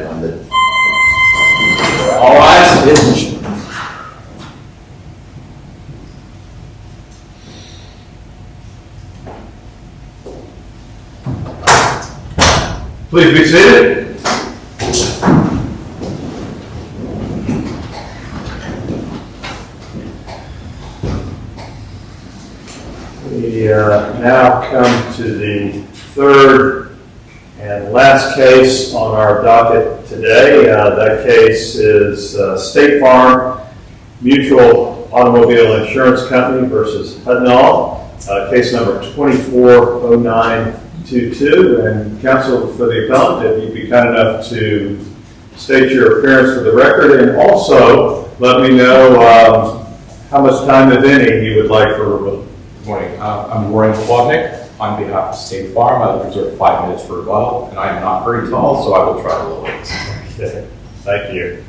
on the. All eyes. Please be seated. We now come to the third and last case on our docket today. That case is State Farm Mutual Automobile Insurance Company versus Hudnall, case number 240922. And counsel for the appellant, if you'd be kind enough to state your appearance for the record, and also let me know how much time, if any, you would like for rebuttal. Good morning. I'm Warren Klodnick on behalf of State Farm. I will reserve 5 minutes for rebuttal, and I am not very tall, so I will try a little bit. Okay. Thank you.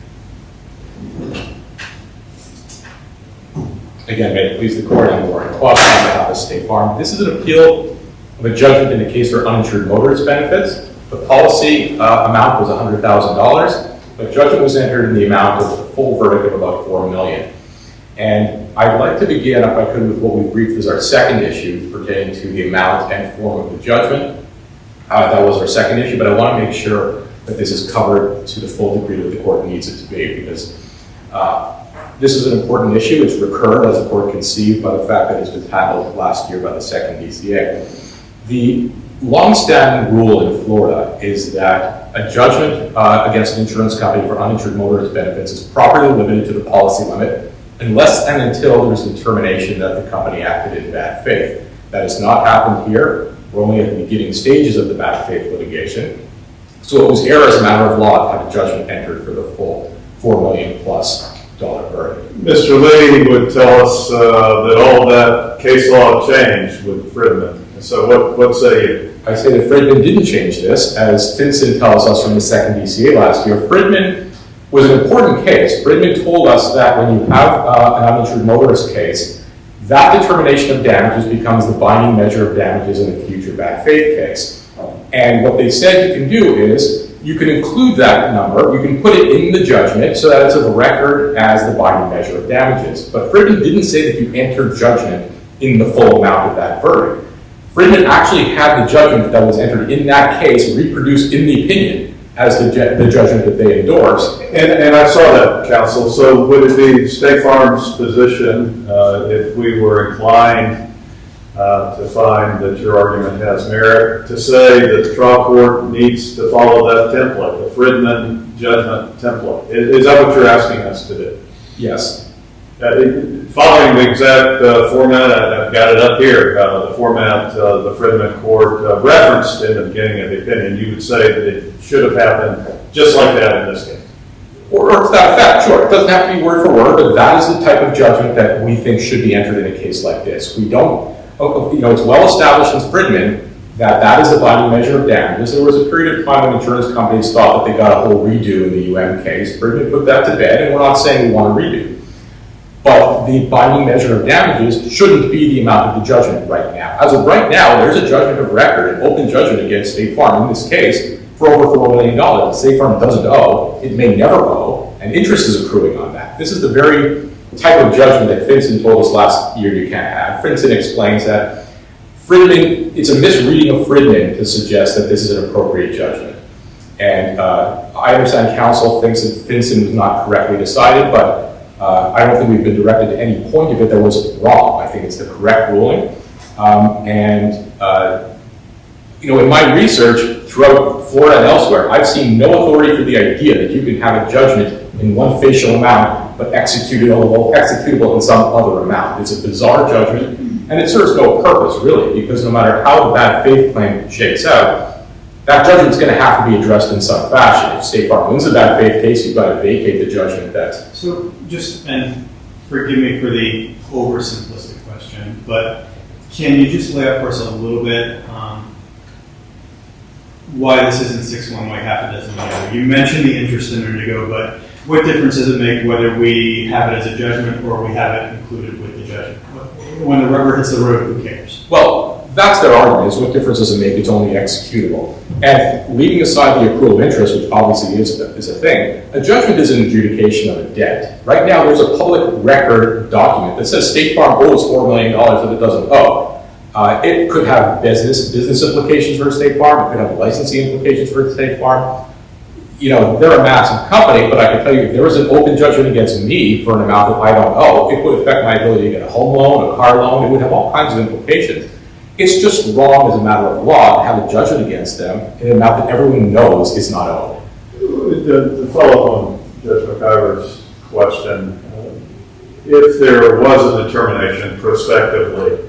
Again, may it please the court, I'm Warren Klodnick on behalf of State Farm. This is an appeal of a judgment in a case for uninsured motorist benefits. The policy amount was $100,000, but judgment was entered in the amount of a full verdict of about $4 million. And I'd like to begin, if I could, with what we briefed as our second issue pertaining to the amount and form of the judgment. That was our second issue, but I want to make sure that this is covered to the full degree that the court needs it to be, because this is an important issue. It's recurred, as the court conceived, by the fact that it's been handled last year by the second DCA. The long-standing rule in Florida is that a judgment against an insurance company for uninsured motorist benefits is properly limited to the policy limit unless and until there's a determination that the company acted in bad faith. That has not happened here. We're only at the beginning stages of the bad faith litigation. So it was error as a matter of law to have a judgment entered for the full $4 million plus verdict. Mr. Lee would tell us that all of that case law changed with Friedman. So what say you? I say that Friedman didn't change this. As Finson tells us from the second DCA last year, Friedman was an important case. Friedman told us that when you have an uninsured motorist case, that determination of damages becomes the binding measure of damages in a future bad faith case. And what they said you can do is you can include that number, you can put it in the judgment so that it's of record as the binding measure of damages. But Friedman didn't say that you entered judgment in the full amount of that verdict. Friedman actually had the judgment that was entered in that case reproduced in the opinion as the judgment that they endorsed. And I saw that, counsel. So would it be State Farm's position, if we were inclined to find that your argument has merit, to say that the trial court needs to follow that template, the Friedman judgment template? Is that what you're asking us to do? Yes. Following the exact format, I've got it up here, the format the Friedman court referenced in the beginning of the opinion, you would say that it should have happened just like that in this case? Or to that effect, sure. It doesn't have to be word for word, but that is the type of judgment that we think should be entered in a case like this. We don't, it's well established in Friedman that that is the binding measure of damages. There was a period of time when insurance companies thought that they got a whole redo in the UM case. Friedman put that to bed, and we're not saying we want to redo. But the binding measure of damages shouldn't be the amount of the judgment right now. As of right now, there's a judgment of record, an open judgment against State Farm in this case for over $4 million. State Farm doesn't owe, it may never owe, and interest is accruing on that. This is the very type of judgment that Finson told us last year you can't have. Finson explains that Friedman, it's a misreading of Friedman to suggest that this is an appropriate judgment. And I understand counsel thinks that Finson was not correctly decided, but I don't think we've been directed to any point of it that was wrong. I think it's the correct ruling. In my research throughout Florida and elsewhere, I've seen no authority for the idea that you can have a judgment in one facial amount, but executable in some other amount. It's a bizarre judgment, and it serves no purpose, really, because no matter how the bad faith claim shakes out, that judgment's going to have to be addressed in some fashion. If State Farm wins a bad faith case, you've got to vacate the judgment that's... So just, and forgive me for the oversimplistic question, but can you just lay out for us a little bit why this isn't 6-1, like half a dozen the other? You mentioned the interest in Indigo, but what difference does it make whether we have it as a judgment or we have it included with the judgment? When the rubber hits the road, who cares? Well, That's their argument, is what difference does it make? It's only executable. And leaving aside the accrual of interest, which obviously is a thing, a judgment is an adjudication of a debt. Right now, there's a public record document that says State Farm owes $4 million that it doesn't owe. It could have business implications for State Farm. It could have licensing implications for State Farm. You know, they're a massive company, but I can tell you if there was an open judgment against me for an amount that I don't owe, it would affect my ability to get a home loan, a car loan. It would have all kinds of implications. It's just wrong as a matter of law to have a judgment against them in an amount that everyone knows is not owed. To follow up on Judge McIver's question, if there was a determination prospectively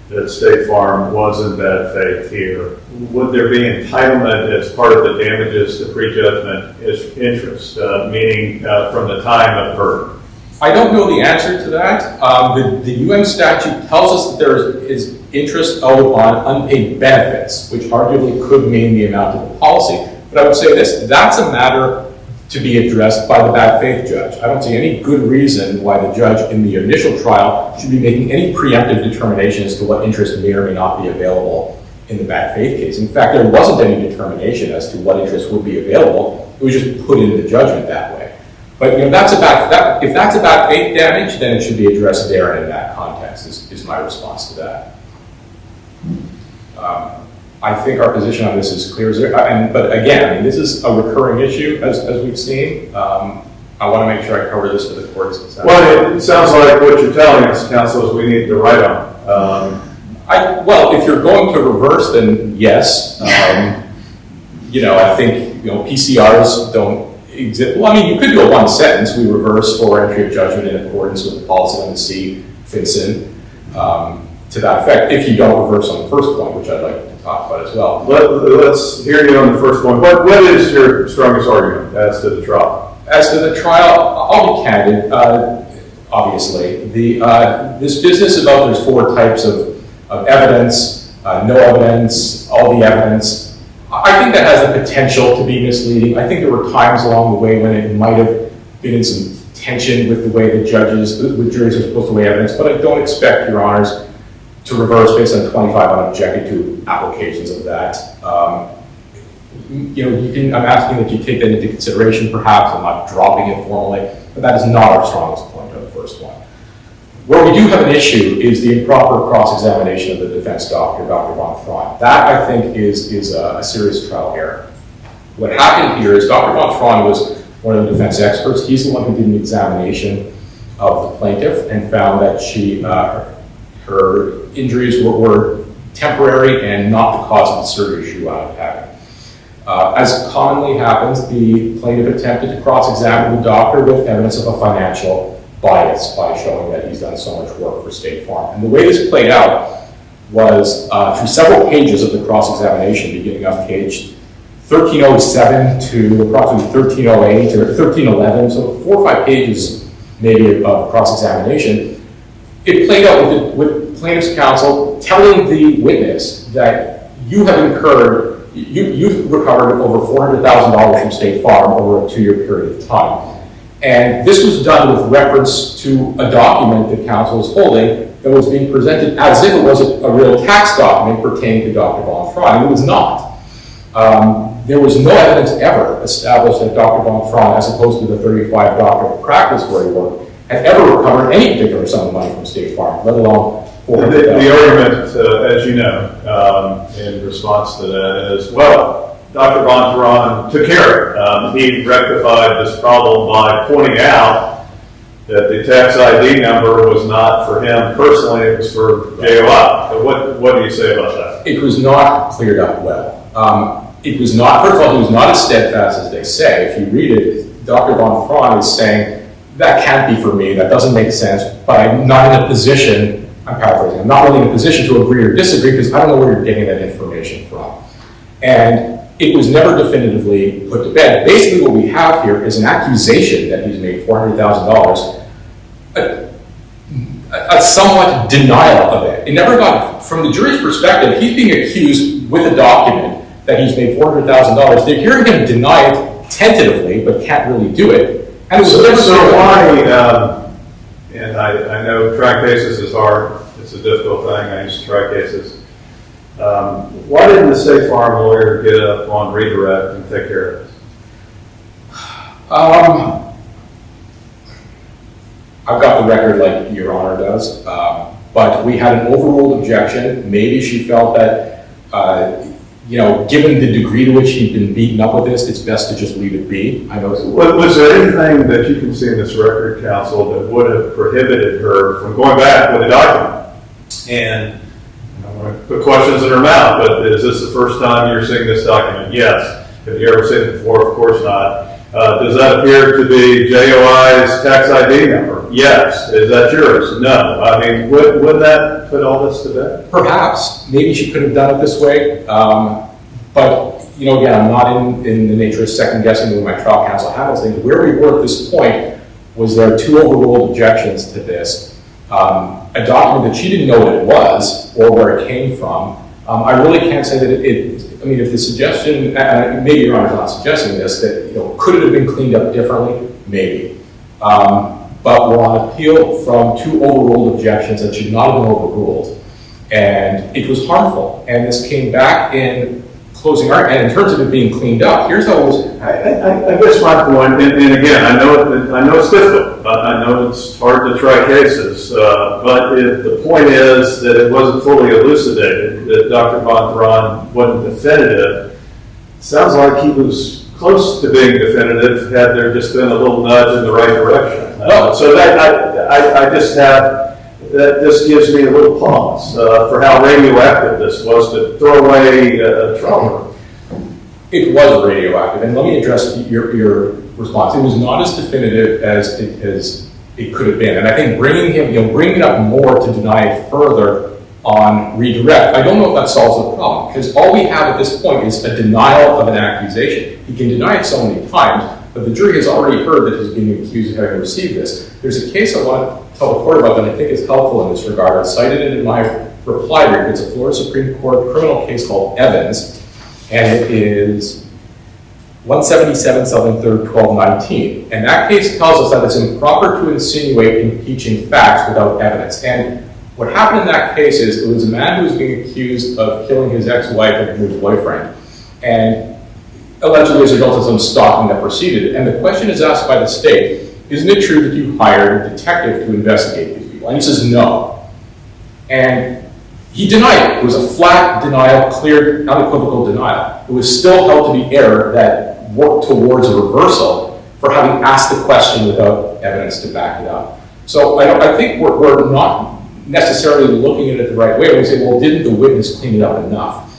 that State Farm was in bad faith here, would there be entitlement as part of the damages to prejudgment interest, meaning from the time of verdict? I don't know the answer to that. The UN statute tells us that there is interest owed on unpaid benefits, which arguably could mean the amount of the policy. But I would say this, that's a matter to be addressed by the bad faith judge. I don't see any good reason why the judge in the initial trial should be making any preemptive determination as to what interest may or may not be available in the bad faith case. In fact, there wasn't any determination as to what interest would be available. It was just put into the judgment that way. But if that's a bad faith damage, then it should be addressed there and in that context is my response to that. I think our position on this is clear. But again, this is a recurring issue, as we've seen. I want to make sure I cover this to the court's consent. Well, it sounds like what you're telling us, counsel, is we need to write on. Well, if you're going to reverse, then yes. I think PCRs don't exist. Well, I mean, you could do a one sentence. We reverse for entry of judgment in accordance with the policy on the C fits in to that effect. If you don't reverse on the first point, which I'd like to talk about as well. Let's hear you on the first point. What is your strongest argument as to the trial? As to the trial, I'll be candid. Obviously, this business about there's 4 types of evidence, no evidence, all the evidence. I think that has the potential to be misleading. I think there were times along the way when it might have been in some tension with the way the juries are supposed to weigh evidence, but I don't expect, Your Honors, to reverse based on 25 unobjected to applications of that. I'm asking that you take that into consideration, perhaps. I'm not dropping it formally, but that is not our strongest point on the first one. Where we do have an issue is the improper cross-examination of the defense doctor, Dr. Von Thron. That, I think, is a serious trial error. What happened here is Dr. Von Thron was one of the defense experts. He's the one who did an examination of the plaintiff and found that her injuries were temporary and not the cause of the surgery she wound up having. As commonly happens, the plaintiff attempted to cross-examine the doctor with evidence of a financial bias by showing that he's done so much work for State Farm. And the way this played out was through several pages of the cross-examination, beginning on page 1307 to approximately 1308 or 1311, so 4 or 5 pages maybe of cross-examination. It played out with plaintiff's counsel telling the witness that you've recovered over $400,000 from State Farm over a 2-year period of time. And this was done with reference to a document that counsel was holding that was being presented as if it was a real tax document pertaining to Dr. Von Thron, and it was not. There was no evidence ever established that Dr. Von Thron, as opposed to the 35 doctoral practice where he worked, had ever recovered any particular sum of money from State Farm, let alone $400,000. The argument, as you know, in response to that is, well, Dr. Von Thron took care of it. He rectified this problem by pointing out that the tax ID number was not for him personally, it was for JOI. So what do you say about that? It was not cleared up well. It was not, first of all, it was not as steadfast as they say. If you read it, Dr. Von Thron is saying, that can't be for me, that doesn't make sense, but I'm not in a position, I'm paraphrasing, I'm not really in a position to agree or disagree because I don't know where you're getting that information from. And it was never definitively put to bed. Basically what we have here is an accusation that he's made $400,000, a somewhat denial of it. It never got, from the jury's perspective, he's being accused with a document that he's made $400,000. They're hearing him deny it tentatively, but can't really do it. And it was so why, and I know try cases is hard, it's a difficult thing, I used to try cases. Why didn't the State Farm lawyer get up on redirect and take care of this? I've got the record like Your Honor does, but we had an overruled objection. Maybe she felt that, given the degree to which he'd been beaten up with this, it's best to just leave it be. I know. Was there anything that you can see in this record, counsel, that would have prohibited her from going back with a document? And I don't want to put questions in her mouth, but is this the first time you're seeing this document? Yes. Have you ever seen it before? Of course not. Does that appear to be JOI's tax ID number? Yes. Is that yours? No. I mean, would that put all this to bed? Perhaps. Maybe she could have done it this way. But, again, I'm not in the nature of second guessing the way my trial counsel handles things. Where we were at this point was there are two overruled objections to this. A document that she didn't know what it was or where it came from. I really can't say that if the suggestion, maybe Your Honor's not suggesting this, that, could it have been cleaned up differently? Maybe. But we're on appeal from two overruled objections that should not have been overruled. And it was harmful. And this came back in closing argument. And in terms of it being cleaned up, here's how it was. I guess my point, and again, I know it's difficult. I know it's hard to try cases. But if the point is that it wasn't fully elucidated, that Dr. Von Thron wasn't definitive, it sounds like he was close to being definitive had there just been a little nudge in the right direction. So that I just have, that just gives me a little pause for how radioactive this was to throw away a trial. It was radioactive, and let me address your response. It was not as definitive as it could have been, and I think bringing it up more to deny it further on redirect, I don't know if that solves the problem, because all we have at this point is a denial of an accusation. He can deny it so many times, but the jury has already heard that he's being accused of having received this. There's a case I want to tell the court about that I think is helpful in this regard. I cited it in my reply brief. It's a Florida Supreme Court criminal case called Evans, and it is 177 Southern 3rd 1219. And that case tells us that it's improper to insinuate impeaching facts without evidence. And what happened in that case is it was a man who was being accused of killing his ex-wife and his boyfriend, and allegedly as a result of some stalking that preceded it. And the question is asked by the state, isn't it true that you hired a detective to investigate these people? And he says no. And he denied it. It was a flat denial, clear, unequivocal denial. It was still held to be error that worked towards a reversal for having asked the question without evidence to back it up. So I think we're not necessarily looking at it the right way. We say, well, didn't the witness clean it up enough?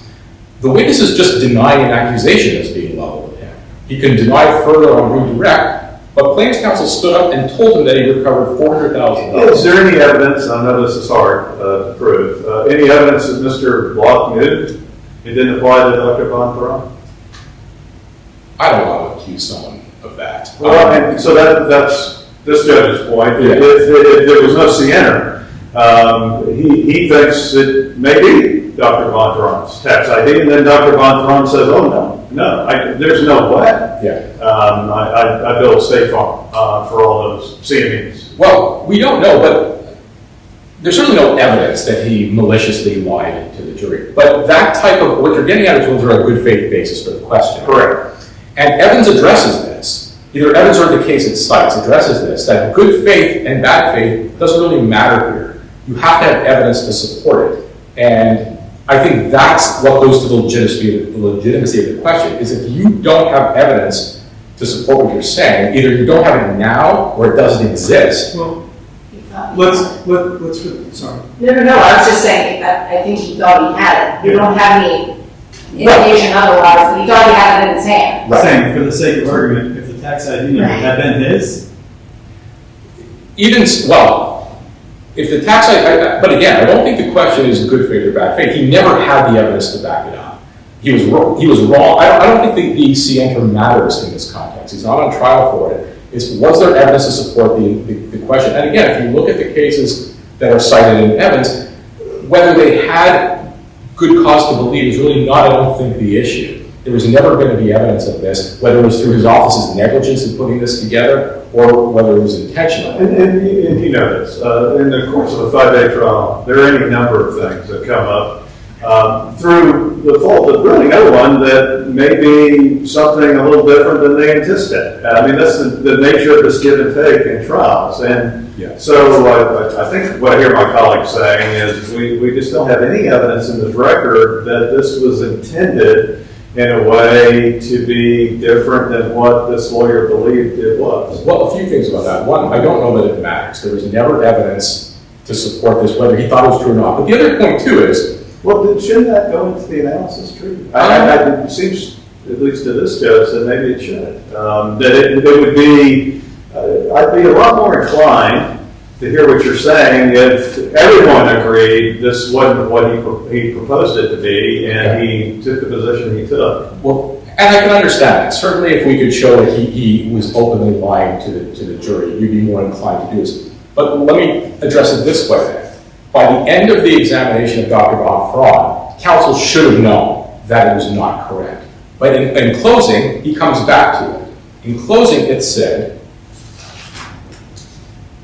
The witness is just denying an accusation as being leveled at him. He can deny further on redirect, but plaintiff's counsel stood up and told him that he recovered $400,000. Is there any evidence, I know this is hard to prove, any evidence that Mr. Block knew it didn't apply to Dr. Von Thron? I don't want to accuse someone of that. Well, so that's this judge's point. Yeah. If there was no CNR, he thinks it may be Dr. Von Thron's tax ID, and then Dr. Von Thron says, oh, no, there's no way. Yeah. I billed State Farm for all those CMEs. Well, we don't know, but there's certainly no evidence that he maliciously lied to the jury. But that type of, what you're getting at is whether a good faith basis for the question. Correct. And Evans addresses this. Either Evans or the case it cites addresses this, that good faith and bad faith doesn't really matter here. You have to have evidence to support it. And I think that's what goes to the legitimacy of the question, is if you don't have evidence to support what you're saying, either you don't have it now or it doesn't exist. Well, sorry. No, I was just saying that I think he thought he had it. You don't have any indication otherwise, but he thought he had it in his hand. Right. Saying, for the sake of argument, if the tax ID number had been his? If the tax ID, but again, I don't think the question is good faith or bad faith. He never had the evidence to back it up. He was wrong. I don't think the CNR matters in this context. He's not on trial for it. Was there evidence to support the question? And again, if you look at the cases that are cited in Evans, whether they had good cause to believe is really not, I don't think, the issue. There was never going to be evidence of this, whether it was through his office's negligence in putting this together or whether it was intentional. And you know this, in the course of a 5-day trial, there are any number of things that come up. through the fault of really no one, that may be something a little different than they anticipated. I mean, that's the nature of this give and take in trials. And so I think what I hear my colleagues saying is we just don't have any evidence in this record that this was intended in a way to be different than what this lawyer believed it was. Well, a few things about that. One, I don't know that it matters. There was never evidence to support this, whether he thought it was true or not. But the other point, too, is... Well, shouldn't that go into the analysis tree? It seems, at least to this judge, that maybe it should. That it would be, I'd be a lot more inclined to hear what you're saying if everyone agreed this wasn't what he proposed it to be, and he took the position he took. Well, and I can understand that. Certainly, if we could show that he was openly lying to the jury, you'd be more inclined to do this. But let me address it this way then. By the end of the examination of Dr. Von Fraud, counsel should have known that it was not correct. But in closing, he comes back to it. In closing, it said,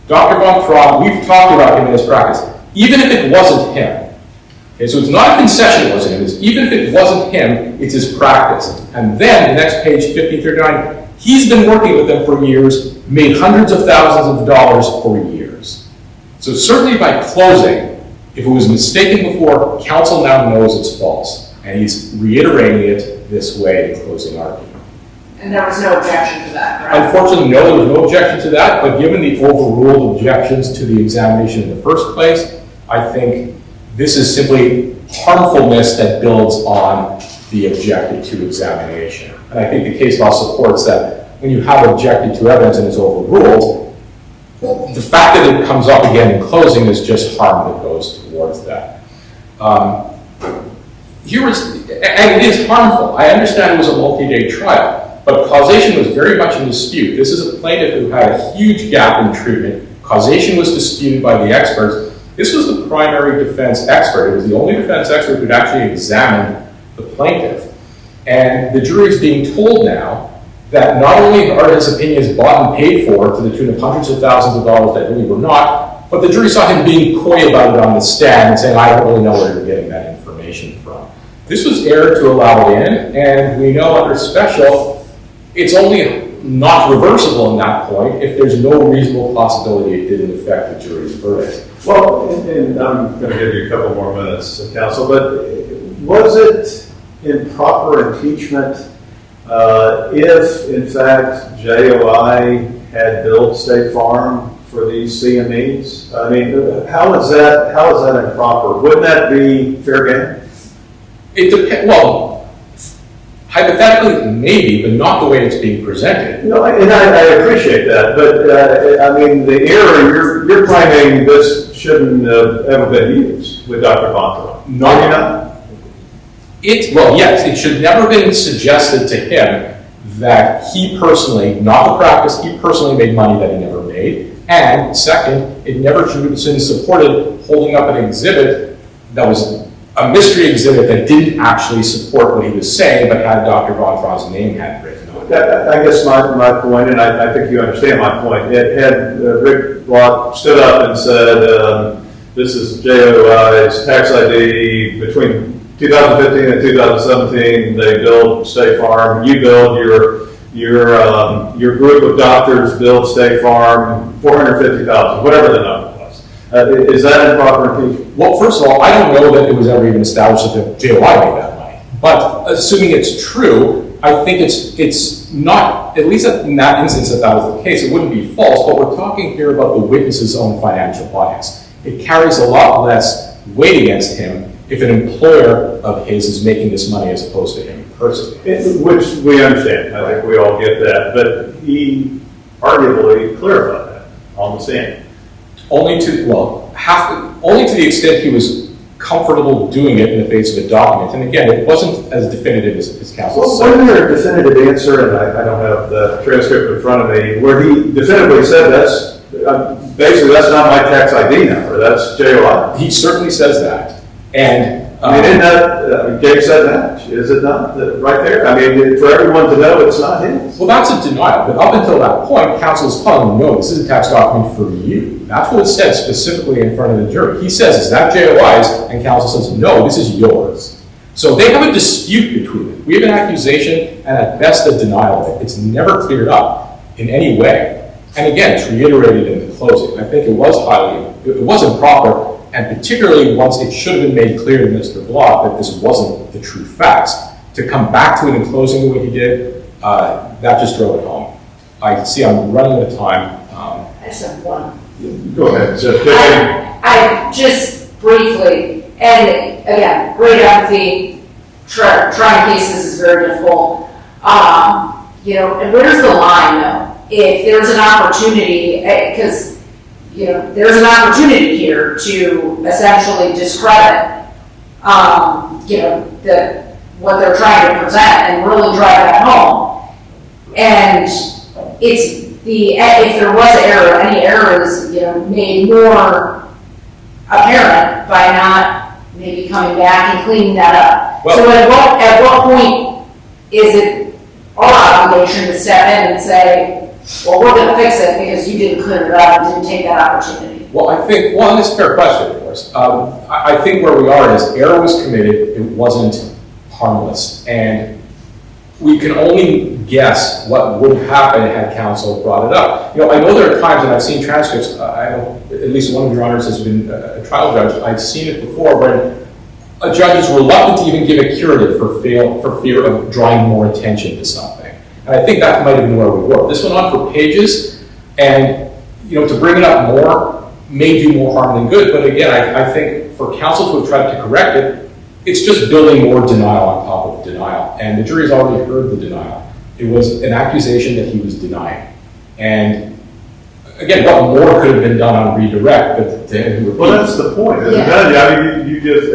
Dr. Von Fraud, we've talked about him in his practice. Even if it wasn't him, okay, so it's not a concession it wasn't him, it's even if it wasn't him, it's his practice. And then, the next page, 1539, he's been working with them for years, made hundreds of thousands of dollars for years. So certainly by closing, if it was mistaken before, counsel now knows it's false. And he's reiterating it this way in closing argument. And there was no objection to that, correct? Unfortunately, no, there was no objection to that, but given the overruled objections to the examination in the first place, I think this is simply harmfulness that builds on the objected to examination. And I think the case law supports that when you have objected to evidence and it's overruled, the fact that it comes up again in closing is just harm that goes towards that. And it is harmful. I understand it was a multi-day trial, but causation was very much in dispute. This is a plaintiff who had a huge gap in treatment. Causation was disputed by the experts. This was the primary defense expert. It was the only defense expert who could actually examine the plaintiff. And the jury is being told now that not only are his opinions bought and paid for to the tune of hundreds of thousands of dollars that really were not, but the jury saw him being coy about it on the stand and saying, I don't really know where you're getting that information from. This was error to allow it in, and we know under special, it's only not reversible in that point if there's no reasonable possibility it didn't affect the jury's verdict. Well, and I'm going to give you a couple more minutes, counsel, but was it improper impeachment if, in fact, JOI had billed State Farm for these CMEs? I mean, how is that improper? Wouldn't that be fair game? It depends. Well, hypothetically, maybe, but not the way it's being presented. No, and I appreciate that, but I mean, the error you're claiming this shouldn't have ever been used with Dr. Bontra. No, you're not. Well, yes, it should never have been suggested to him that he personally, not the practice, he personally made money that he never made. And second, it never should have been supported holding up an exhibit that was a mystery exhibit that didn't actually support what he was saying, but had Dr. Von Fraud's name had written on it. I guess my point, and I think you understand my point, it had Rick Block stood up and said, this is JOI's tax ID between 2015 and 2017, they billed State Farm. You billed your group of doctors billed State Farm $450,000, whatever the number was. Is that improper impeachment? Well, first of all, I don't know that it was ever even established that JOI made that money. But assuming it's true, I think it's not, at least in that instance, if that was the case, it wouldn't be false. But we're talking here about the witness's own financial bias. It carries a lot less weight against him if an employer of his is making this money as opposed to him personally. Which we understand. I think we all get that. But he arguably clarified that on the stand. Only to the extent he was comfortable doing it in the face of a document. And again, it wasn't as definitive as counsel said. Wasn't there a definitive answer, and I don't have the transcript in front of me, where he definitively said basically that's not my tax ID number, that's JOI. He certainly says that. And I mean, isn't that, Gabe said that, is it not, right there? I mean, for everyone to know it's not his. Well, that's a denial, but up until that point, counsel is telling him, no, this is a tax document for you. That's what it said specifically in front of the jury. He says, is that JOI's? And counsel says, no, this is yours. So they have a dispute between them. We have an accusation and at best a denial of it. It's never cleared up in any way. And again, it's reiterated in the closing. I think it was improper, and particularly once it should have been made clear to Mr. Block that this wasn't the true facts. To come back to it in closing the way he did, that just drove it home. I see I'm running out of time. I just have one. Go ahead. So, I just briefly, and again, great empathy, trying cases is very difficult. And where's the line though? If there's an opportunity, because there's an opportunity here to essentially discredit, what they're trying to present and really drive that home. And if there was error, any error is made more apparent by not maybe coming back and cleaning that up. Well, so at what point is it our obligation to step in and say, well, we're going to fix it because you didn't clear it up and didn't take that opportunity? Well, I think, that's a fair question, of course. I think where we are is error was committed, it wasn't harmless. And we can only guess what would happen had counsel brought it up. I know there are times, and I've seen transcripts, I know at least one of your honors has been a trial judge, I've seen it before, when a judge is reluctant to even give a curative for fear of drawing more attention to something. And I think that might have been where we were. This went on for pages, and to bring it up more may do more harm than good, but again, I think for counsel to have tried to correct it, it's just building more denial on top of denial. And the jury's already heard the denial. It was an accusation that he was denying. And again, what more could have been done on redirect, but to repeat. Well, that's the point, isn't it? I mean, you just,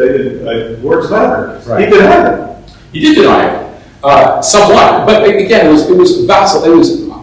words matter. Right. He denied it. He did deny it, somewhat. But again, it was vacillation.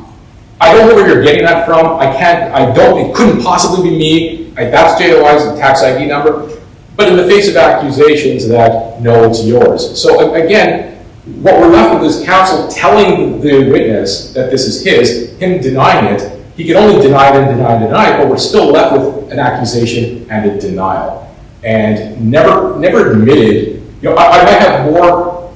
I don't know where you're getting that from. It couldn't possibly be me. That's JOI's tax ID number. But in the face of accusations that, no, it's yours. So again, what we're left with is counsel telling the witness that this is his, him denying it. He can only deny it and deny it, but we're still left with an accusation and a denial. And never admitted, I might have more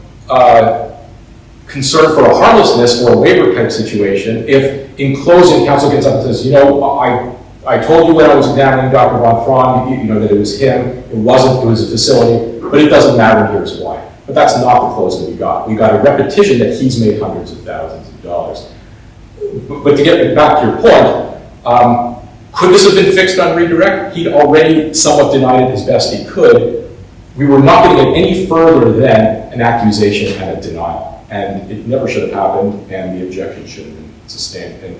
concern for a harmlessness or a waiver type situation if in closing counsel gets up and says, I told you when I was examining Dr. Von Frann, that it was him, it wasn't, it was a facility, but it doesn't matter, and here's why. But that's not the closing we got. We got a repetition that he's made hundreds of thousands of dollars. But to get back to your point, could this have been fixed on redirect? He'd already somewhat denied it as best he could. We were not going to get any further than an accusation and a denial. And it never should have happened, and the objection should have been sustained.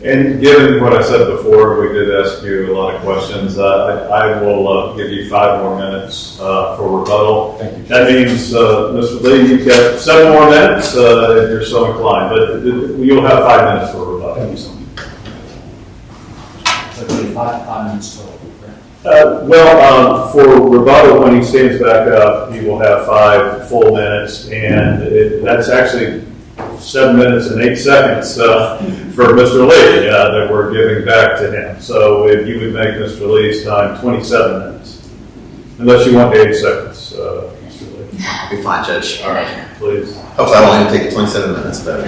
And given what I said before, we did ask you a lot of questions. I will give you 5 more minutes for rebuttal. Thank you. That means, Mr. Lee, you've got 7 more minutes if you're so inclined, but you'll have 5 minutes for rebuttal. Thank you so much. So 5 minutes total. For rebuttal, when he stands back up, he will have 5 full minutes, and that's actually 7 minutes and 8 seconds for Mr. Lee that we're giving back to him. So if you would make Mr. Lee's time 27 minutes, unless you want 8 seconds, Mr. Lee. I'll be fine, Judge. All right, please. Hopefully I won't even take 27 minutes, but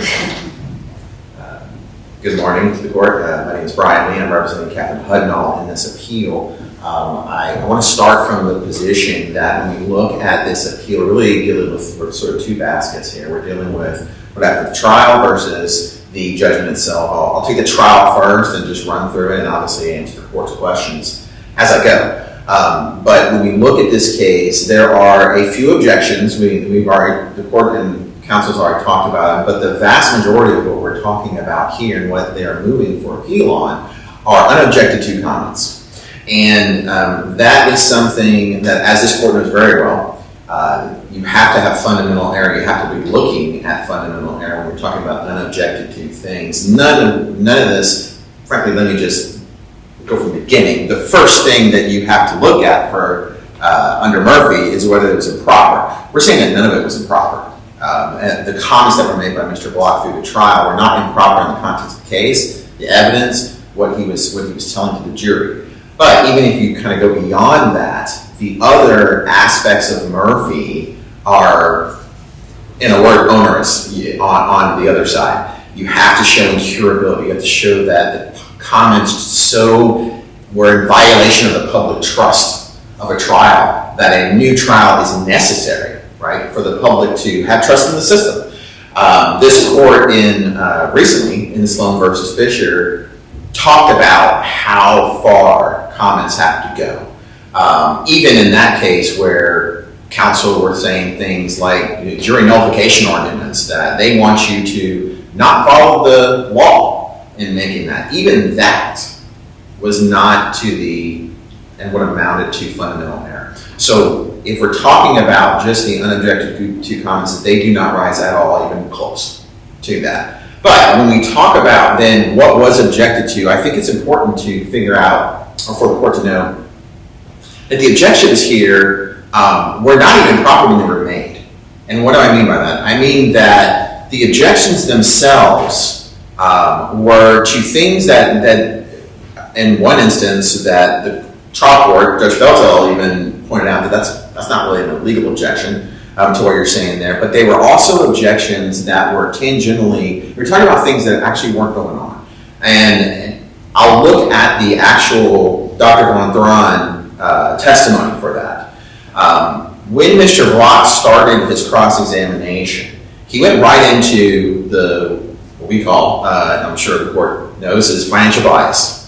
good morning to the court. My name is Brian Lee. I'm representing Captain Hudnall in this appeal. I want to start from the position that when we look at this appeal, really dealing with sort of 2 baskets here. We're dealing with what happened at the trial versus the judgment itself. I'll take the trial first and just run through it and obviously answer the court's questions as I go. But when we look at this case, there are a few objections. The court and counsel's already talked about it, but the vast majority of what we're talking about here and what they are moving for appeal on are unobjected to comments. And that is something that, as this court knows very well, you have to have fundamental error. You have to be looking at fundamental error when we're talking about unobjected to things. None of this, frankly, let me just go from the beginning. The first thing that you have to look at for under Murphy is whether it was improper. We're saying that none of it was improper. And the comments that were made by Mr. Block through the trial were not improper in the context of the case, the evidence, what he was telling to the jury. But even if you kind of go beyond that, the other aspects of Murphy are, in a word, onerous on the other side. You have to show incurability. You have to show that the comments were in violation of the public trust of a trial, that a new trial is necessary, right, for the public to have trust in the system. This court recently in Sloan versus Fisher talked about how far comments have to go. Even in that case where counsel were saying things like jury nullification arguments, that they want you to not follow the law in making that. Even that was not and what amounted to fundamental error. So if we're talking about just the unobjected to comments, that they do not rise at all even close to that. But when we talk about then what was objected to, I think it's important to figure out, or for the court to know, that the objections here were not even proper when they were made. And what do I mean by that? I mean that the objections themselves were to things that in one instance, that the trial court, Judge Feltel even pointed out that that's not really a legal objection to what you're saying there, but they were also objections that were tangentially, we're talking about things that actually weren't going on. And I'll look at the actual Dr. Von Thron testimony for that. When Mr. Block started his cross-examination, he went right into what we call, I'm sure the court knows, is financial bias.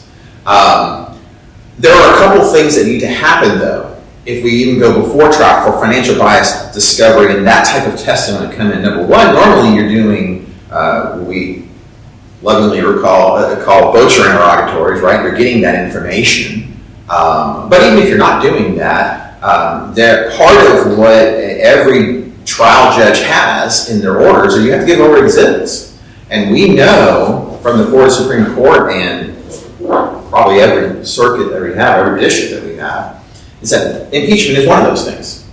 There are a couple things that need to happen, though, if we even go before trial for financial bias discovery and that type of testimony to come in. Number one, normally you're doing, we lovingly call Bocher interrogatories, right? You're getting that information. But even if you're not doing that, part of what every trial judge has in their orders is you have to give over exhibits. And we know from the Florida Supreme Court and probably every circuit that we have, every district that we have, is that impeachment is one of those things.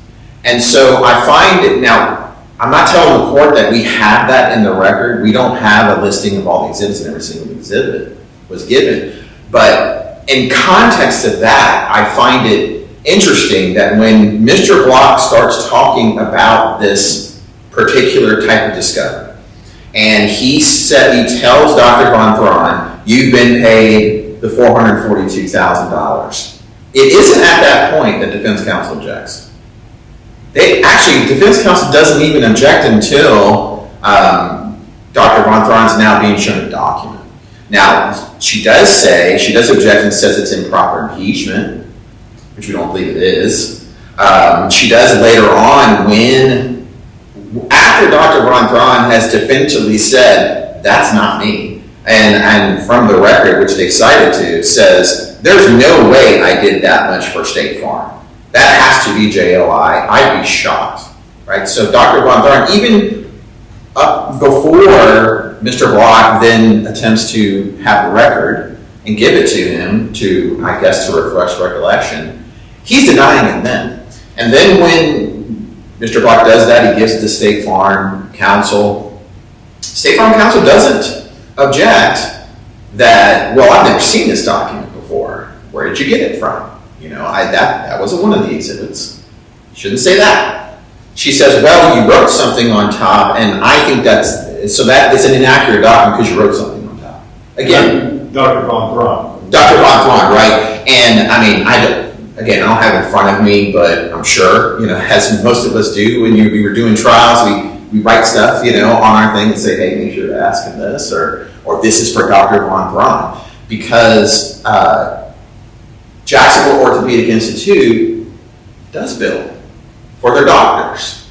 And so I find it, now, I'm not telling the court that we have that in the record. We don't have a listing of all the exhibits and every single exhibit was given. But in context of that, I find it interesting that when Mr. Block starts talking about this particular type of discovery, and he tells Dr. Von Thron, you've been paid the $442,000. It isn't at that point that defense counsel objects. Defense counsel doesn't even object until Dr. Von Thron's now being shown a document. Now, she does object and says it's improper impeachment, which we don't believe it is. She does later on after Dr. Von Thron has definitively said, that's not me. And from the record, which they cited to, says, there's no way I did that much for State Farm. That has to be JLI. I'd be shocked, right? So Dr. Von Thron, even up before Mr. Block then attempts to have the record and give it to him to, I guess, to refresh recollection, he's denying it then. And then when Mr. Block does that, he gives it to State Farm counsel. State Farm counsel doesn't object that, well, I've never seen this document before. Where did you get it from? That wasn't one of the exhibits. Shouldn't say that. She says, well, you wrote something on top, and I think that is an inaccurate document because you wrote something on top. Again, Dr. Von Thron. Dr. Von Thron, right? And I mean, I don't have it in front of me, but I'm sure, as most of us do, when we were doing trials, we write stuff, on our thing and say, hey, make sure to ask him this, or this is for Dr. Von Thron. Because Jacksonville Orthopedic Institute does bill for their doctors.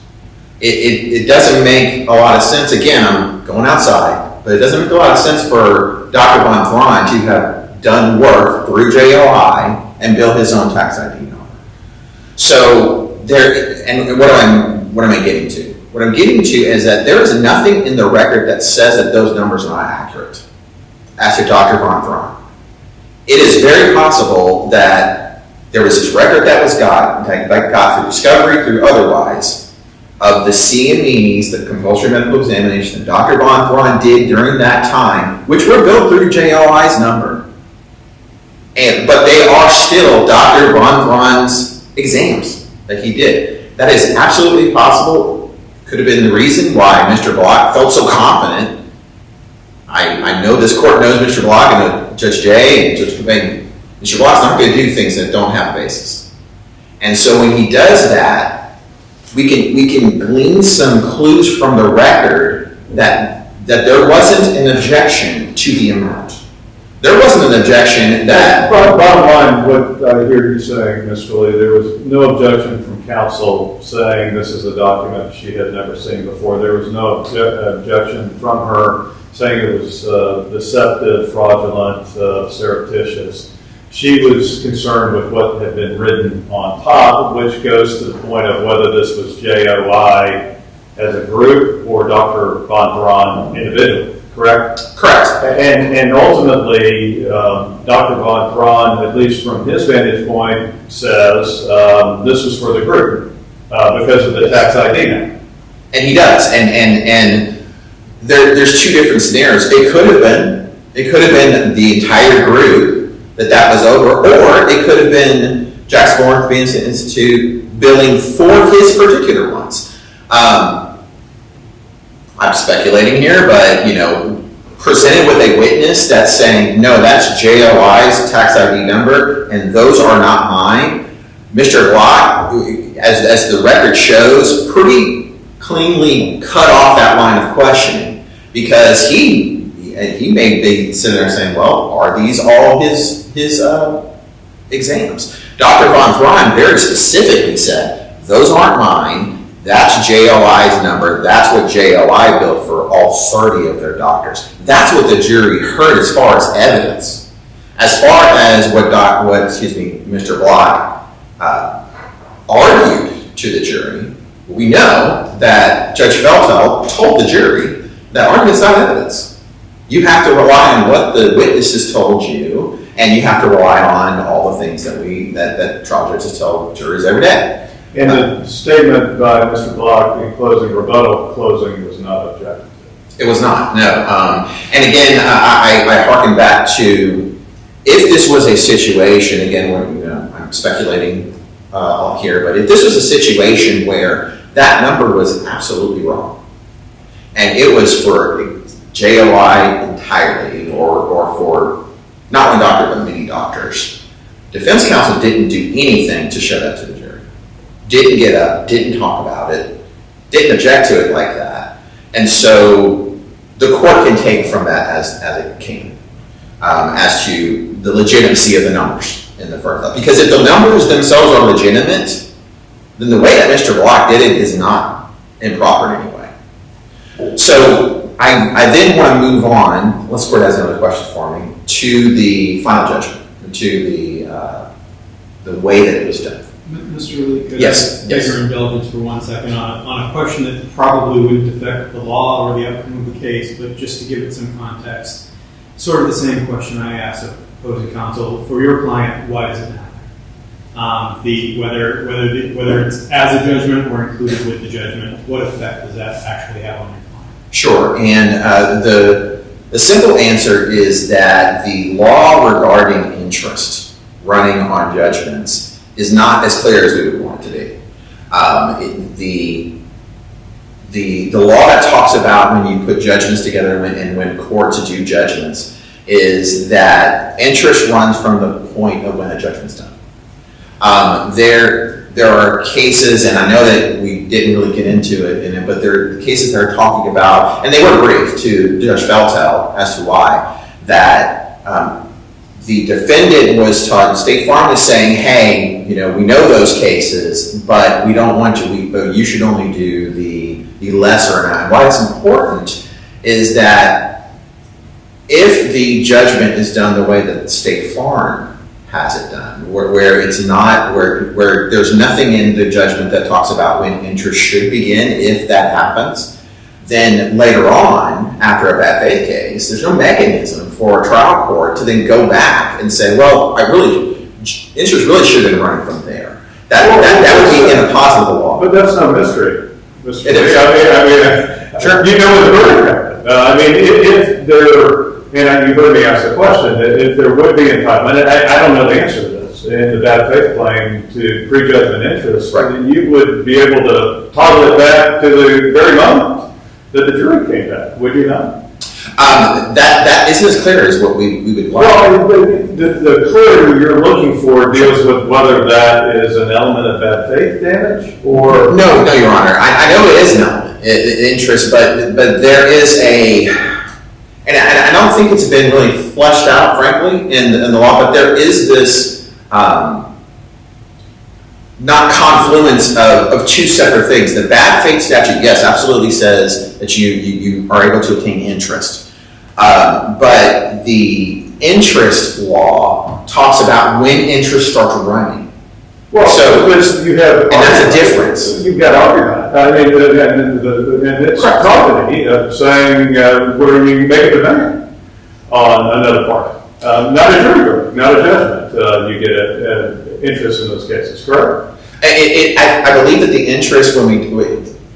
It doesn't make a lot of sense. Again, I'm going outside, but it doesn't make a lot of sense for Dr. Von Thron to have done work through JLI and bill his own tax ID number. So what am I getting to? What I'm getting to is that there is nothing in the record that says that those numbers are not accurate as to Dr. Von Thron. It is very possible that There was this record that was got through discovery, through otherwise, of the CMEs, the compulsory medical examination that Dr. Von Braun did during that time, which were billed through JLI's number. But they are still Dr. Von Braun's exams that he did. That is absolutely possible. Could have been the reason why Mr. Block felt so confident. I know this court knows Mr. Block and Judge Jay and Judge Cobain. Mr. Block's not going to do things that don't have a basis. And so when he does that, we can glean some clues from the record that there wasn't an objection to the amount. There wasn't an objection that... Bottom line, what I hear you saying, Ms. Lee, there was no objection from counsel saying this is a document she had never seen before. There was no objection from her saying it was deceptive, fraudulent, surreptitious. She was concerned with what had been written on top, which goes to the point of whether this was JOI as a group or Dr. Von Braun individually, correct? Correct. And ultimately, Dr. Von Braun, at least from his vantage point, says this was for the group because of the tax ID now. And he does. And there's two different scenarios. It could have been the entire group that was over, or it could have been Jackson Orthopedic Institute billing for his particular ones. I'm speculating here, but presented with a witness that's saying, no, that's JOI's tax ID number, and those are not mine. Mr. Block, as the record shows, pretty cleanly cut off that line of questioning, because he may be sitting there saying, well, are these all his exams? Dr. Von Braun very specifically said, those aren't mine, that's JOI's number, that's what JOI billed for all 30 of their doctors. That's what the jury heard as far as evidence. As far as what Mr. Block argued to the jury, we know that Judge Feltel told the jury that argument's not evidence. You have to rely on what the witnesses told you, and you have to rely on all the things that trial judges tell juries every day. And the statement by Mr. Block in closing was not objected to. It was not, no. And again, I harken back to, if this was a situation, again, I'm speculating here, but if this was a situation where that number was absolutely wrong, and it was for JOI entirely, or for not one doctor, but many doctors, defense counsel didn't do anything to show that to the jury. Didn't get up, didn't talk about it, didn't object to it like that. And so the court can take from that as it came, as to the legitimacy of the numbers in the first place. Because if the numbers themselves are legitimate, then the way that Mr. Block did it is not improper in any way. So I then want to move on, unless the court has another question for me, to the final judgment, to the way that it was done. Mr. Lee, could Yes. I beg your indulgence for 1 second on a question that probably wouldn't affect the law or the outcome of the case, but just to give it some context. Sort of the same question I asked of opposing counsel. For your client, why does it matter? Whether it's as a judgment or included with the judgment, what effect does that actually have on your client? Sure, and the simple answer is that the law regarding interest running on judgments is not as clear as we would want it to be. The law that talks about when you put judgments together and when courts do judgments is that interest runs from the point of when a judgment's done. There are cases, and I know that we didn't really get into it, but there are cases that are talking about, and they were briefed to Judge Feltel as to why, that the defendant was taught, State Farm is saying, hey, we know those cases, but we don't want you, but you should only do the lesser amount. Why it's important is that if the judgment is done the way that State Farm has it done, where it's not, where there's nothing in the judgment that talks about when interest should begin, if that happens, then later on, after a bad faith case, there's no mechanism for a trial court to then go back and say, well, I really Insurers really should have been running from there. That would be in a positive law. But that's no mystery. It is. Sure. You know what the verdict happened. If there, and you heard me ask the question, if there would be entitlement, I don't know the answer to this, in the bad faith claim to prejudgment interest, right. You would be able to toggle it back to the very moment that the jury came back, would you not? That isn't as clear as what we would like. Well, the clue you're looking for deals with whether that is an element of bad faith damage or... No, Your Honor. I know it is an element, interest, but there is and I don't think it's been really fleshed out, frankly, in the law, but there is this not confluence of two separate things. The bad faith statute, yes, absolutely says that you are able to obtain interest. But the interest law talks about when interest starts running. Well, so you have... And that's a difference. You've got argument. And it's property of saying where you make a demand on another party. Not a jury verdict, not a judgment. You get an interest in those cases, correct? I believe that the interest,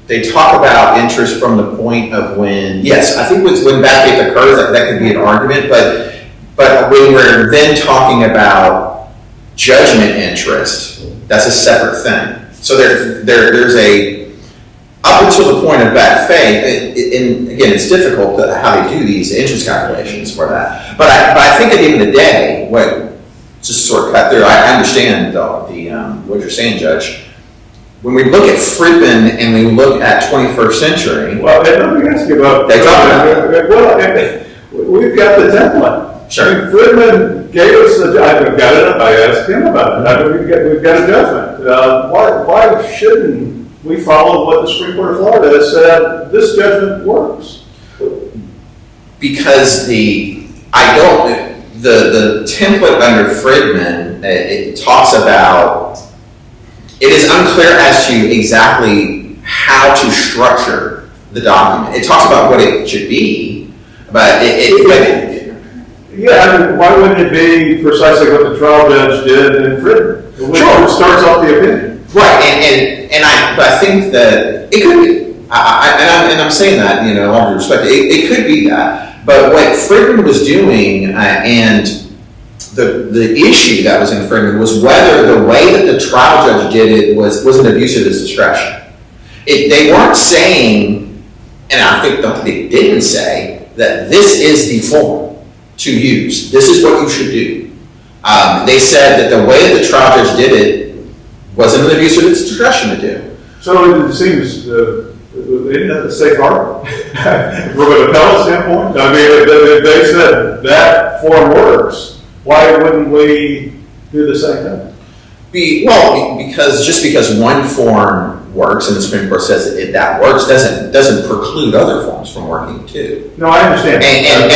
they talk about interest from the point of when, yes, I think when bad faith occurs, that could be an argument, but when we're then talking about judgment interest, that's a separate thing. So there's up until the point of bad faith, and again, it's difficult how they do these interest calculations for that. But I think at the end of the day, just sort of cut through, I understand what you're saying, Judge. When we look at Friedman and we look at 21st century... Well, let me ask you about... we've got the template. Sure. Friedman gave us I've got it up. I asked him about it. We've got a judgment. Why shouldn't we follow what the Supreme Court of Florida has said? This judgment works. Because the template under Friedman, it talks about... It is unclear as to exactly how to structure the document. It talks about what it should be, but why wouldn't it be precisely what the trial judge did in Friedman? Sure. It starts off the opinion. Right, but I think that it could be. And I'm saying that, all due respect, it could be that. But what Friedman was doing, and the issue that was in Friedman was whether the way that the trial judge did it was an abuse of his discretion. They weren't saying, and I think they didn't say, that this is the form to use. This is what you should do. They said that the way that the trial judge did it wasn't an abuse of his discretion to do. So it seems, isn't that the safe harbor? From an appellate standpoint? If they said that form works, why wouldn't we do the same thing? Because one form works and the Supreme Court says that works doesn't preclude other forms from working too. No, I understand. And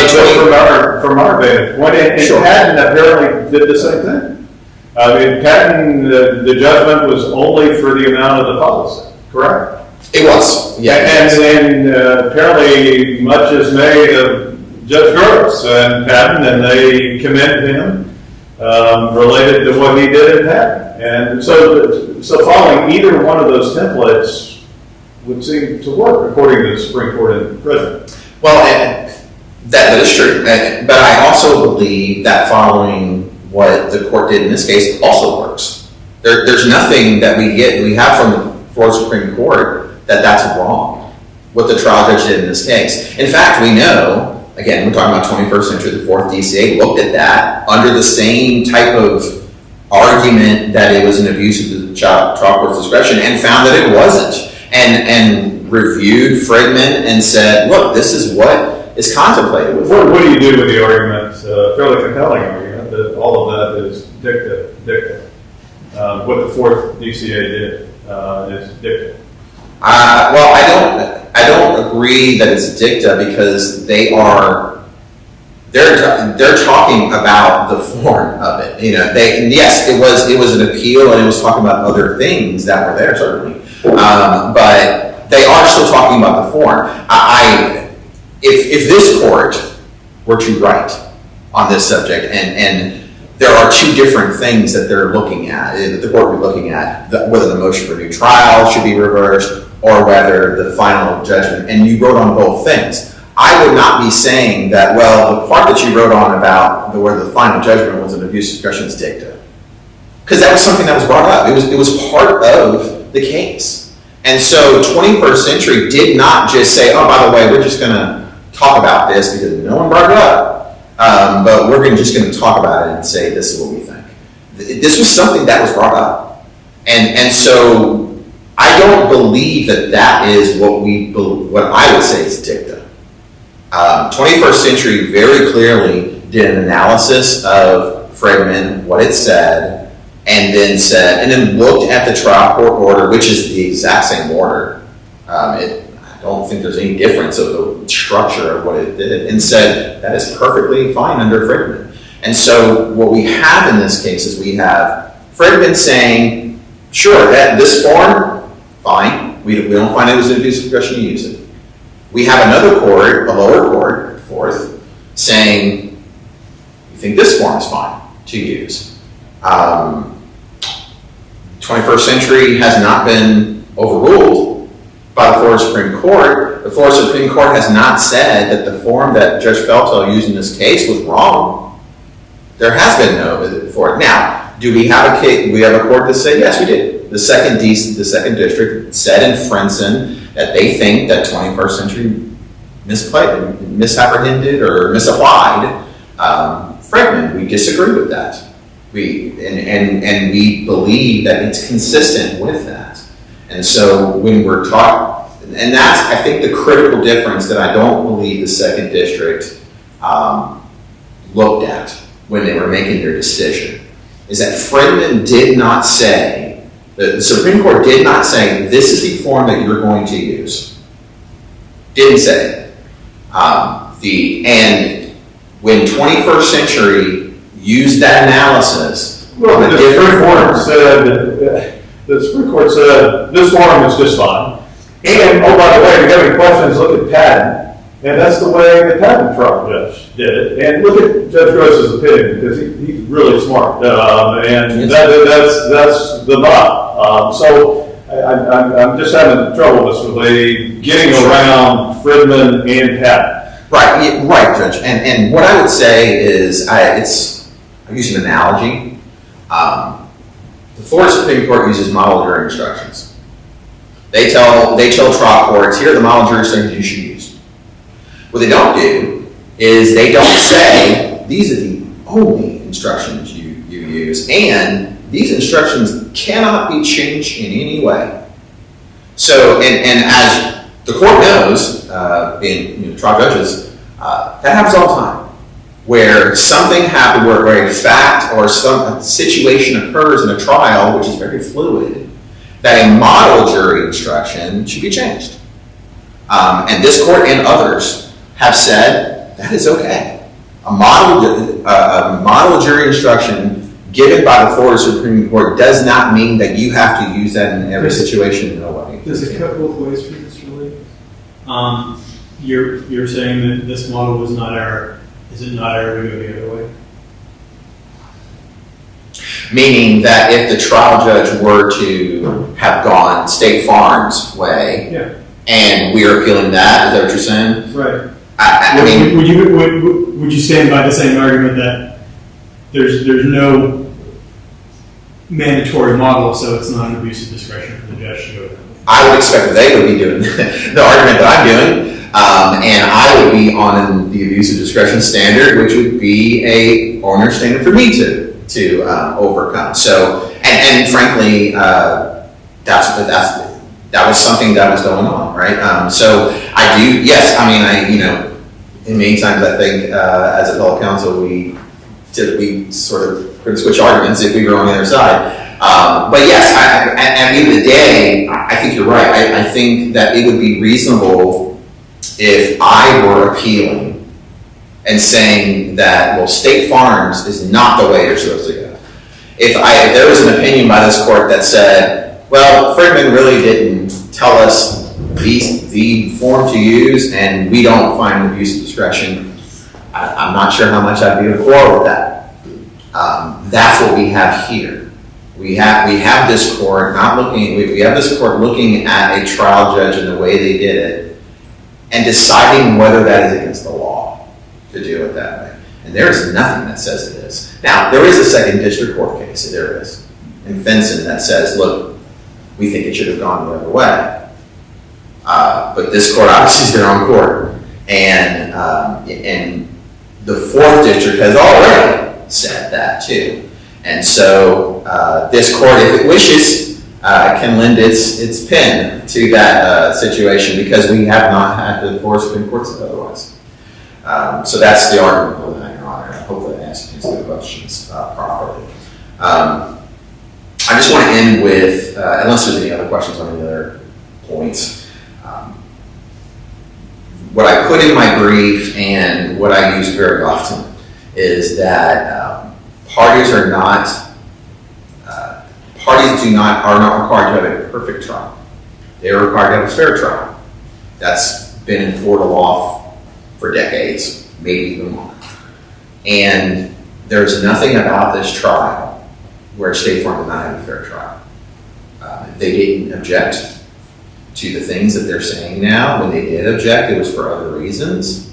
from our vantage point, and Patton apparently did the same thing. Patton, the judgment was only for the amount of the policy, correct? It was, yeah. And apparently much is made of Judge Gross and Patton, and they commend him related to what he did in Patton. And so following either one of those templates would seem to work, according to the Supreme Court in President. Well, that is true. But I also believe that following what the court did in this case also works. There's nothing that we have from the Florida Supreme Court that's wrong, what the trial judge did in this case. In fact, we know, again, we're talking about 21st century, the 4th DCA looked at that under the same type of argument that it was an abuse of the trial court's discretion and found that it wasn't, and reviewed Friedman and said, look, this is what is contemplated. What do you do with the argument, fairly compelling argument, that all of that is dicta? What the 4th DCA did is dicta. Well, I don't agree that it's dicta because they're talking about the form of it. Yes, it was an appeal and it was talking about other things that were there certainly, but they are still talking about the form. If this court were to write on this subject and there are two different things that they're looking at, that the court will be looking at, whether the motion for a new trial should be reversed or whether the final judgment, and you wrote on both things. I would not be saying that, well, the part that you wrote on about where the final judgment was an abuse of discretion is dicta. Because that was something that was brought up. It was part of the case. And so 21st Century did not just say, oh, by the way, we're just going to talk about this because no one brought it up. But we're just going to talk about it and say this is what we think. This was something that was brought up. And so I don't believe that is what I would say is dicta. 21st Century very clearly did an analysis of Fredman, what it said, and then looked at the trial court order, which is the exact same order. I don't think there's any difference of the structure of what it did, and said that is perfectly fine under Fredman. And so what we have in this case is we have Fredman saying, sure, this form, fine. We don't find it was an abuse of discretion to use it. We have another court, a lower court, fourth, saying, we think this form is fine to use. 21st Century has not been overruled by the Florida Supreme Court. The Florida Supreme Court has not said that the form that Judge Feltel used in this case was wrong. There has been no for it. Now, do we have a case? We have a court that said yes, we did. The second district said in Frenson that they think that 21st Century misapprehended or misapplied Fredman. We disagree with that. We believe that it's consistent with that. And so when we're talking, and that's, I think, the critical difference that I don't believe the second district looked at when they were making their decision, is that Fredman did not say, the Supreme Court did not say, this is the form that you're going to use. Didn't say it. And when 21st Century used that analysis, well, the Supreme Court said this form is just fine. And, oh, by the way, if you have any questions, look at Patton. And that's the way the Patton trial judge did it. And look at Judge Gross's opinion, because he's really smart. And that's the bottom. So I'm just having trouble with getting around Fredman and Patton. Right, Judge. And what I would say is, I use an analogy. The Florida Supreme Court uses model jury instructions. They tell trial courts, here are the model jury instructions you should use. What they don't do is they don't say, these are the only instructions you use, and these instructions cannot be changed in any way. So, and as the court knows, being trial judges, that happens all the time. Where something happened, where a fact or some situation occurs in a trial, which is very fluid, that a model jury instruction should be changed. And this court and others have said that is okay. A model jury instruction given by the Florida Supreme Court does not mean that you have to use that in every situation in a way. Does it cut both ways for Mr. Lee? You're saying that this model was not error. Is it not error to go the other way? Meaning that if the trial judge were to have gone State Farm's way, yeah, and we are appealing that, is that what you're saying? Right. I mean, would you stand by the same argument that there's no mandatory model, so it's not an abuse of discretion for the judge to go there? I would expect that they would be doing the argument that I'm doing, and I would be on the abuse of discretion standard, which would be a owner standard for me to overcome. So, and frankly, that was something that was going on, right? So I do, yes. I mean, in many times I think as a fellow counsel, we sort of could switch arguments if we were on the other side. But yes, at the end of the day, I think you're right. I think that it would be reasonable if I were appealing and saying that, well, State Farms is not the way you're supposed to go. If there was an opinion by this court that said, well, Fredman really didn't tell us the form to use, and we don't find abuse of discretion, I'm not sure how much I'd be in quarrel with that. That's what we have here. We have this court we have this court looking at a trial judge and the way they did it and deciding whether that is against the law to do it that way. And there is nothing that says it is. Now, there is a second district court case, there is, in Fenton that says, look, we think it should have gone the other way. But this court obviously is their own court. And the fourth district has already said that too. And so this court, if it wishes, can lend its pen to that situation because we have not had the four Supreme Court said otherwise. So that's the argument of that, Your Honor. Hopefully that answers the questions properly. I just want to end with, unless there's any other questions on any other points, what I put in my brief and what I use very often is that parties are not required to have a perfect trial. They are required to have a fair trial. That's been in Florida law for decades, maybe even longer. And there's nothing about this trial where State Farm did not have a fair trial. They didn't object to the things that they're saying now. When they did object, it was for other reasons.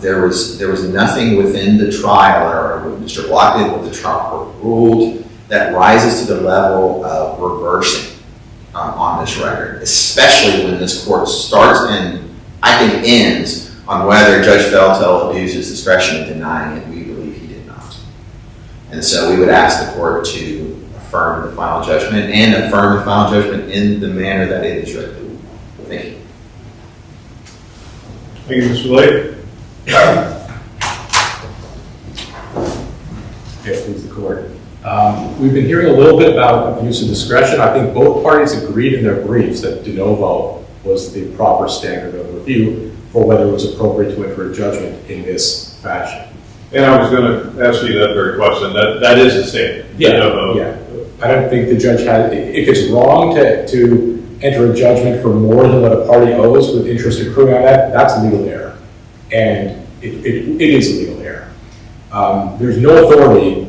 There was nothing within the trial or what Mr. Block did, what the trial court ruled, that rises to the level of reversing on this record, especially when this court starts and I think ends on whether Judge Feltel abused his discretion in denying it. We believe he did not. And so we would ask the court to affirm the final judgment and affirm the final judgment in the manner that it is written. Thank you. Thank you, Mr. Lake. Okay, please, the court. We've been hearing a little bit about abuse of discretion. I think both parties agreed in their briefs that de novo was the proper standard of review for whether it was appropriate to enter a judgment in this fashion. And I was going to ask you that very question. That is the standard. Yeah. I don't think the judge had, if it's wrong to enter a judgment for more than what a party owes with interest accruing on that, that's legal error. And it is a legal error. There's no authority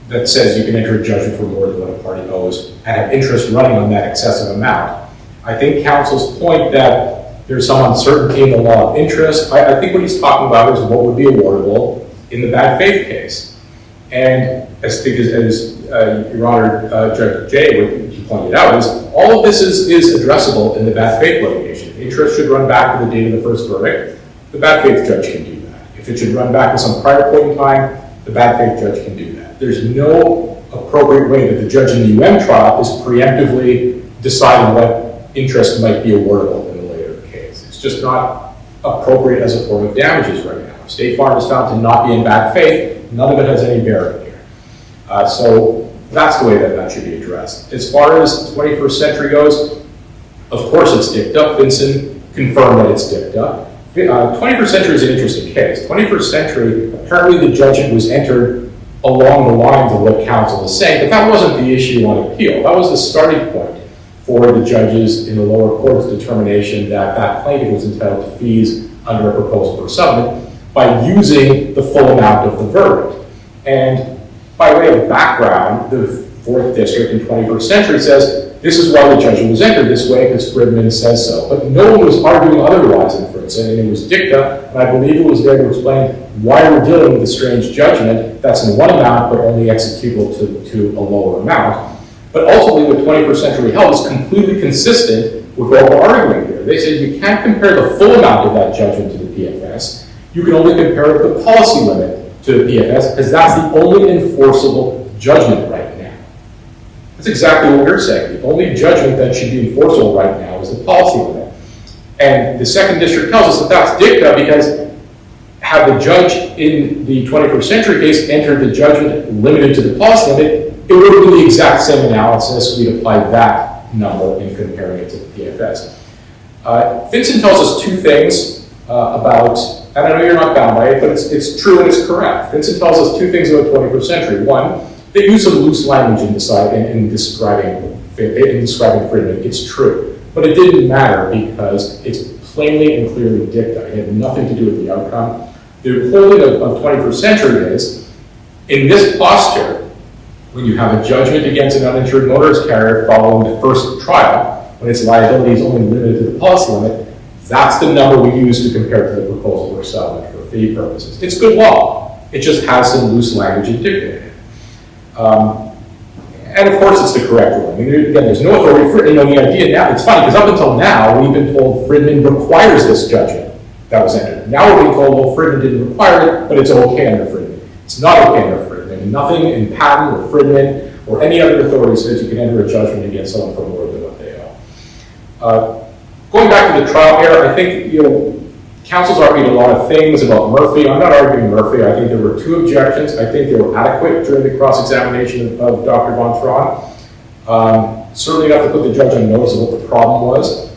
that says you can enter a judgment for more than what a party owes and have interest running on that excessive amount. I think counsel's point that there's some uncertainty in the law of interest, I think what he's talking about is what would be awardable in the bad faith case. And as Your Honor, Judge Jay, what you pointed out, is all of this is addressable in the bad faith litigation. Interest should run back to the date of the first verdict. The bad faith judge can do that. If it should run back to some prior point in time, the bad faith judge can do that. There's no appropriate way that the judge in the UM trial is preemptively deciding what interest might be awardable in a later case. It's just not appropriate as a form of damages right now. If State Farm is found to not be in bad faith, none of it has any bearing here. So that's the way that should be addressed. As far as 21st century goes, of course it's dicta. Vincent confirmed that it's dicta. 21st century is an interesting case. 21st century, apparently the judgment was entered along the lines of what counsel is saying, but that wasn't the issue on appeal. That was the starting point for the judges in the lower court's determination that that plaintiff was entitled to fees under a proposal for settlement by using the full amount of the verdict. And by way of background, the 4th District in 21st century says this is why the judgment was entered this way because Fridman says so. But no one was arguing otherwise in Fridman, and it was dicta, and I believe it was there to explain why we're dealing with a strange judgment that's in one amount but only executable to a lower amount. But ultimately what 21st century held is completely consistent with what we're arguing here. They said you can't compare the full amount of that judgment to the PFS. You can only compare the policy limit to the PFS because that's the only enforceable judgment right now. That's exactly what we're saying. The only judgment that should be enforceable right now is the policy limit. And the 2nd District tells us that that's dicta because had the judge in the 21st century case entered the judgment limited to the policy limit, it would be the exact same analysis. We'd apply that number in comparing it to the PFS. Vincent tells us two things about, and I know you're not bound by it, but it's true and it's correct. Vincent tells us two things about 21st century. One, they use some loose language in describing Fridman. It's true. But it didn't matter because it's plainly and clearly dicta. It had nothing to do with the outcome. The holding of 21st century is In this posture, when you have a judgment against an uninsured motorist carrier following the first trial, when its liability is only limited to the policy limit, that's the number we use to compare to the proposal for settlement for fee purposes. It's good law. It just has some loose language in it. And of course, it's the correct one. I mean, again, there's no authority for the idea now. It's funny because up until now, we've been told Fridman requires this judgment that was entered. Now we're being told, well, Fridman didn't require it, but it's okay under Fridman. It's not okay under Fridman. Nothing in Patton or Fridman or any other authority says you can enter a judgment against someone for more than what they owe. Going back to the trial error, I think counsel's argued a lot of things about Murphy. I'm not arguing Murphy. I think there were two objections. I think they were adequate during the cross-examination of Dr. Von Traun. Certainly enough to put the judge on notice of what the problem was.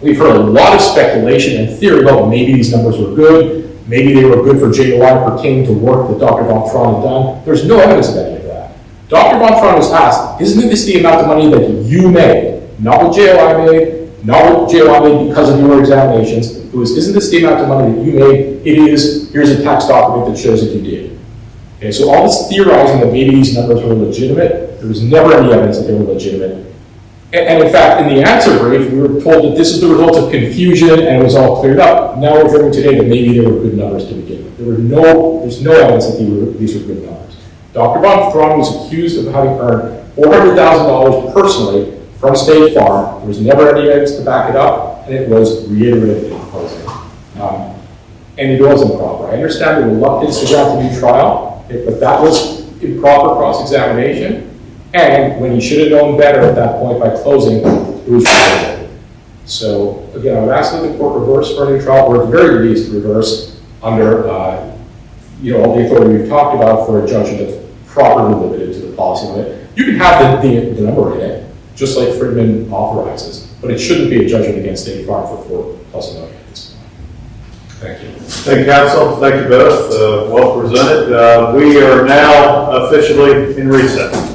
We've heard a lot of speculation and theory about maybe these numbers were good, maybe they were good for JOI pertaining to work that Dr. Von Traun had done. There's no evidence of any of that. Dr. Von Traun was asked, isn't this the amount of money that you made? Not what JOI made, not what JOI made because of your examinations. It was, isn't this the amount of money that you made? It is, here's a tax document that shows that you did. Okay, so all this theorizing that maybe these numbers were legitimate, there was never any evidence that they were legitimate. And in fact, in the answer brief, we were told that this is the result of confusion and it was all cleared up. Now we're hearing today that maybe they were good numbers to begin with. There's no evidence that these were good numbers. Dr. Von Traun was accused of having earned $400,000 personally from State Farm. There was never any evidence to back it up, and it was reiterated in closing. And it was improper. I understand the reluctance to grant a new trial, but that was improper cross-examination. And when he should have known better at that point by closing, it was reiterated. So again, I would ask that the court reverse for a new trial, or at the very least reverse under all the authority we've talked about for a judgment that's properly limited to the policy limit. You can have the number in it, just like Fridman authorizes, but it shouldn't be a judgment against State Farm for $4+ million at this point. Thank you. Thank you, counsel. Thank you both. Well presented. We are now officially in recess.